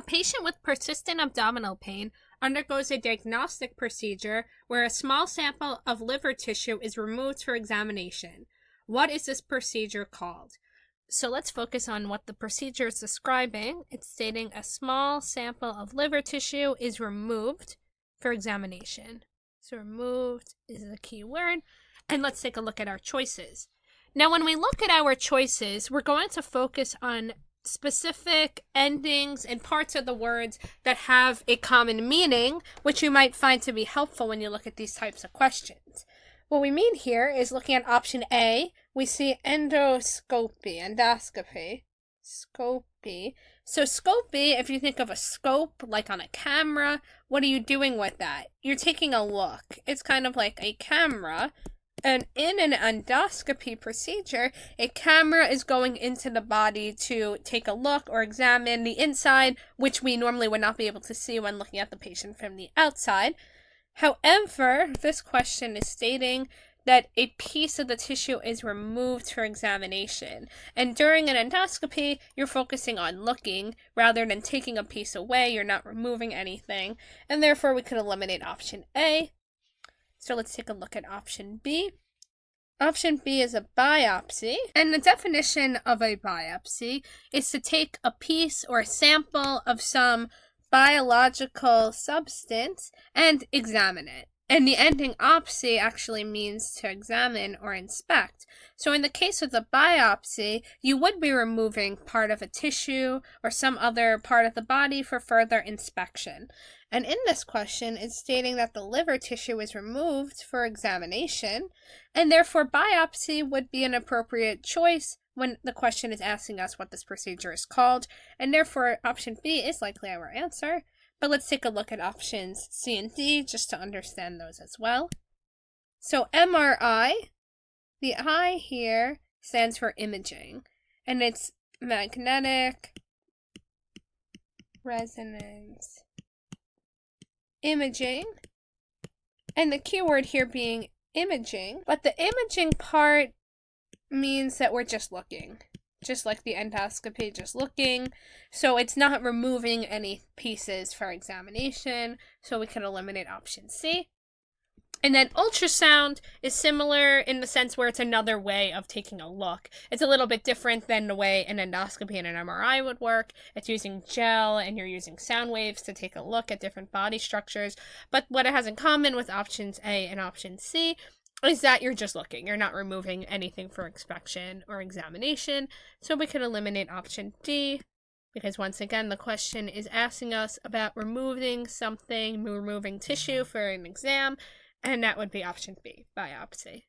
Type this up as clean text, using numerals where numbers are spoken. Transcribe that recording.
patient with persistent abdominal pain undergoes a diagnostic procedure where a small sample of liver tissue is removed for examination. What is this procedure called? So let's focus on what the procedure is describing. It's stating a small sample of liver tissue is removed for examination. So removed is the key word. And let's take a look at our choices. Now, when we look at our choices, we're going to focus on specific endings and parts of the words that have a common meaning, which you might find to be helpful when you look at these types of questions. What we mean here is looking at option A, we see endoscopy. Scopy. So scopy, if you think of a scope, like on a camera, what are you doing with that? You're taking a look. It's kind of like a camera. And in an endoscopy procedure, a camera is going into the body to take a look or examine the inside, which we normally would not be able to see when looking at the patient from the outside. However, this question is stating that a piece of the tissue is removed for examination. And during an endoscopy, you're focusing on looking rather than taking a piece away. You're not removing anything. And therefore, we could eliminate option A. So let's take a look at option B. Option B is a biopsy, and the definition of a biopsy is to take a piece or a sample of some biological substance and examine it. And the ending opsy actually means to examine or inspect. So in the case of the biopsy, you would be removing part of a tissue or some other part of the body for further inspection. And in this question, it's stating that the liver tissue is removed for examination, and therefore biopsy would be an appropriate choice when the question is asking us what this procedure is called, and therefore option B is likely our answer. But let's take a look at options C and D just to understand those as well. So MRI, the I here stands for imaging, and it's magnetic resonance imaging, and the keyword here being imaging, but the imaging part means that we're just looking. Just like the endoscopy, just looking. So it's not removing any pieces for examination, so we can eliminate option C. And then ultrasound is similar in the sense where it's another way of taking a look. It's a little bit different than the way an endoscopy and an MRI would work. It's using gel and you're using sound waves to take a look at different body structures. But what it has in common with options A and option C is that you're just looking. You're not removing anything for inspection or examination. So we could eliminate option D, because once again, the question is asking us about removing something, removing tissue for an exam, and that would be option B, biopsy.